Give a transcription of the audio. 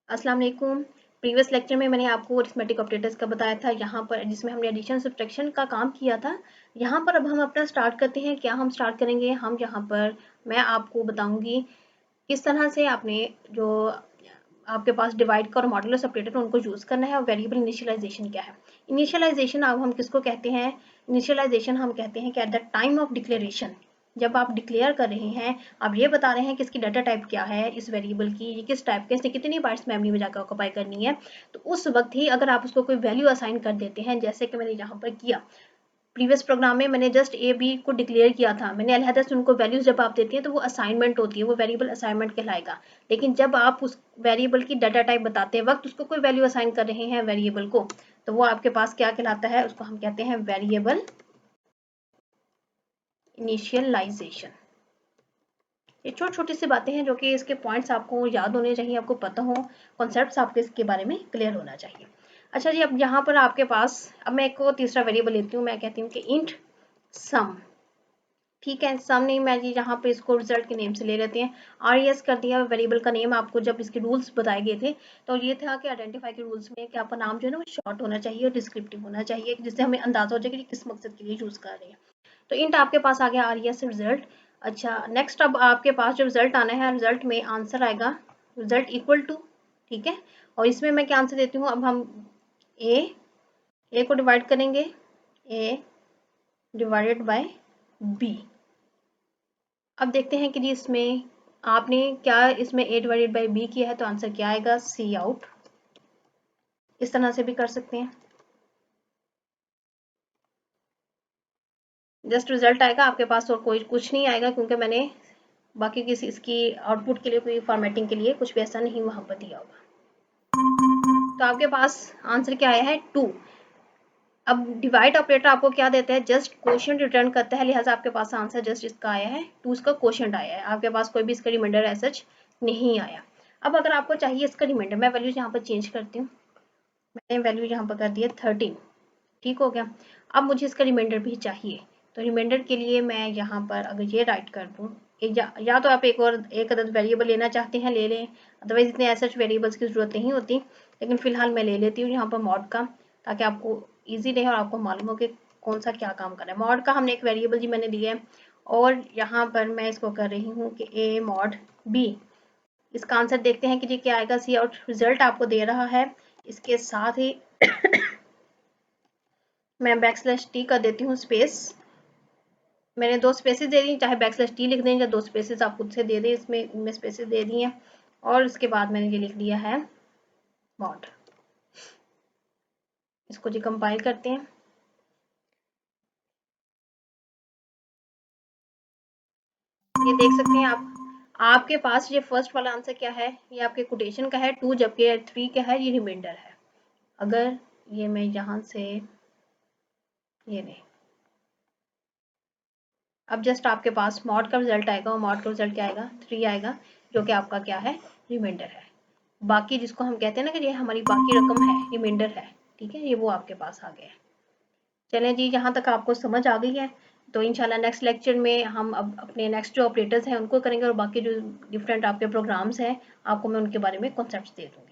अस्सलाम वालेकुम। Previous lecture में मैंने आपको अरिथमेटिक ऑपरेटर्स का बताया था, यहाँ पर जिसमें हमने एडिशन सब्ट्रैक्शन का काम किया था। यहाँ पर अब हम अपना स्टार्ट करते हैं। क्या हम स्टार्ट करेंगे, हम यहाँ पर मैं आपको बताऊंगी किस तरह से आपने जो आपके पास डिवाइड का और मॉडुलस ऑपरेटर उनको यूज़ करना है, और वेरिएबल इनिशियलाइजेशन क्या है। इनिशियलाइजेशन अब हम किसको कहते हैं, इनिशियलाइजेशन हम कहते हैं कि at the time of declaration, जब आप डिक्लेयर कर रहे हैं, आप ये बता रहे हैं कि इसकी डाटा टाइप क्या है, इस वेरिएबल की ये किस टाइप के, इसने कितनी बाइट्स मेमोरी में जाकर ऑक्यूपाई करनी है, तो उस वक्त ही अगर आप उसको कोई वैल्यू असाइन कर देते हैं, जैसे कि मैंने यहाँ पर किया प्रीवियस प्रोग्राम में, मैंने जस्ट ए बी को डिक्लेयर किया था, मैंने अलहदा से उनको वैल्यूज जब आप देते हैं तो वो असाइनमेंट होती है, वो वेरिएबल असाइनमेंट कहलाएगा। लेकिन जब आप उस वेरिएबल की डाटा टाइप बताते वक्त उसको कोई वैल्यू असाइन कर रहे हैं वेरिएबल को, तो वो आपके पास क्या कहलाता है, उसको हम कहते हैं वेरिएबल इनिशियलाइजेशन। ये छोटी छोटी सी बातें हैं जो कि इसके पॉइंट्स आपको याद होने चाहिए, आपको पता हो, कॉन्सेप्ट्स आपके इसके बारे में क्लियर होना चाहिए। अच्छा जी, अब यहाँ पर आपके पास, अब मैं एक को तीसरा वेरिएबल लेती हूँ, मैं कहती हूँ कि इंट सम। ठीक है, सम नहीं, मैं जी यहाँ पे इसको रिजल्ट के नेम से ले लेते हैं। RES कर दिया वेरिएबल का नेम। आपको जब इसके रूल्स बताए गए थे तो ये था कि आइडेंटिफाई के रूल्स में कि आपका नाम जो है ना वो शॉर्ट होना चाहिए और डिस्क्रिप्टिव होना चाहिए, जिससे हमें अंदाजा हो जाए कि किस मकसद के लिए यूज़ कर रहे हैं। तो इंट आपके पास आ गया RES रिजल्ट। अच्छा, नेक्स्ट अब आपके पास जो रिजल्ट आना है, रिजल्ट में आंसर आएगा रिजल्ट इक्वल टू, ठीक है, और इसमें मैं क्या आंसर देती हूँ, अब हम ए को डिवाइड करेंगे, ए डिवाइडेड बाय बी। अब देखते हैं कि जी इसमें आपने क्या इसमें ए डिवाइडेड बाई बी किया है, तो आंसर क्या आएगा, सी आउट। इस तरह से भी कर सकते हैं, जस्ट रिजल्ट आएगा आपके पास और कोई कुछ नहीं आएगा, क्योंकि मैंने बाकी किसी इसकी आउटपुट के लिए कोई फॉर्मेटिंग के लिए कुछ भी ऐसा नहीं वहां पर दिया होगा। तो आपके पास आंसर क्या आया है, 2। अब डिवाइड ऑपरेटर आपको क्या देता है, जस्ट क्वोशिएंट रिटर्न करता है, लिहाजा आपके पास आंसर जस्ट इसका आया है 2, इसका क्वोशिएंट आया है, आपके पास कोई भी इसका रिमाइंडर ऐसा नहीं आया। अब अगर आपको चाहिए इसका रिमाइंडर, मैं वैल्यूज यहाँ पर चेंज करती हूँ, मैंने वैल्यू यहाँ पर कर दिया 13, ठीक हो गया। अब मुझे इसका रिमाइंडर भी चाहिए, तो रिमाइंडर के लिए मैं यहाँ पर अगर ये राइट कर दूँ, या तो आप एक अदद वेरिएबल लेना चाहते हैं ले लें, अदरवाइज इतने ऐसे वेरिएबल्स की जरूरत नहीं होती, लेकिन फिलहाल मैं ले लेती हूँ यहाँ पर मॉड का, ताकि आपको ईजी रहे और आपको मालूम हो कि कौन सा क्या काम कर रहा है। मॉड का हमने एक वेरिएबल जी मैंने दिया है, और यहाँ पर मैं इसको कर रही हूँ कि ए मॉड बी। इसका आंसर देखते हैं कि जी क्या आएगा, सी आउट रिजल्ट आपको दे रहा है। इसके साथ ही मैं /t कर देती हूँ स्पेस, मैंने 2 स्पेसेस दे दी, चाहे /t लिख दें या 2 स्पेसेस आप खुद से दे दें, इसमें स्पेसेस दे दी हैं, और उसके बाद मैंने ये लिख दिया है मॉड। इसको जी कंपाइल करते हैं, ये देख सकते हैं आप, आपके पास ये फर्स्ट वाला आंसर क्या है, ये आपके कोटेशन का है 2, जबकि 3 क्या है, ये रिमाइंडर है। अगर ये मैं यहाँ से ये नहीं, अब जस्ट आपके पास मॉड का रिजल्ट आएगा, और मॉड का रिजल्ट क्या आएगा, 3 आएगा, जो कि आपका क्या है, रिमाइंडर है। बाकी जिसको हम कहते हैं ना कि ये हमारी बाकी रकम है, रिमाइंडर है, ठीक है, ये वो आपके पास आ गया है। चलें जी, यहाँ तक आपको समझ आ गई है, तो इंशाल्लाह नेक्स्ट लेक्चर में हम अब अपने नेक्स्ट जो ऑपरेटर्स हैं उनको करेंगे, और बाकी जो डिफरेंट आपके प्रोग्राम्स हैं आपको मैं उनके बारे में कॉन्सेप्ट्स दे दूँगी।